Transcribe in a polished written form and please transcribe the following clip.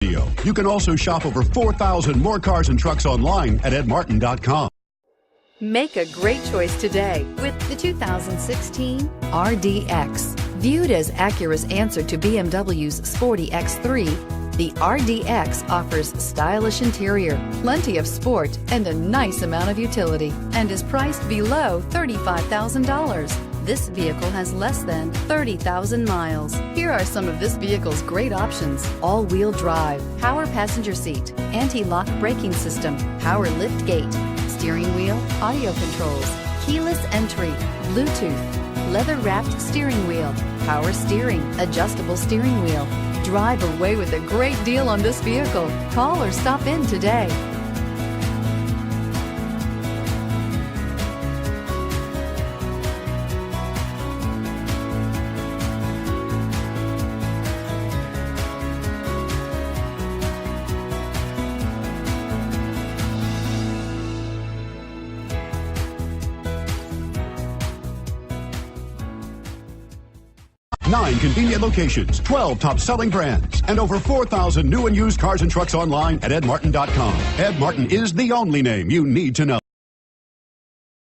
You can also shop over 4,000 more cars and trucks online at edmartin.com. Make a great choice today with the 2016 RDX. Viewed as Acura's answer to BMW's sporty X3, the RDX offers stylish interior, plenty of sport, and a nice amount of utility, and is priced below $35,000. This vehicle has less than 30,000 miles. Here are some of this vehicle's great options: all-wheel drive, power passenger seat, anti-lock braking system, power lift gate, steering wheel audio controls, keyless entry, Bluetooth, leather-wrapped steering wheel, power steering, adjustable steering wheel. Drive away with a great deal on this vehicle. Call or stop in today. Nine convenient locations, 12 top-selling brands, and over 4,000 new and used cars and trucks online at edmartin.com. Ed Martin is the only name you need to know.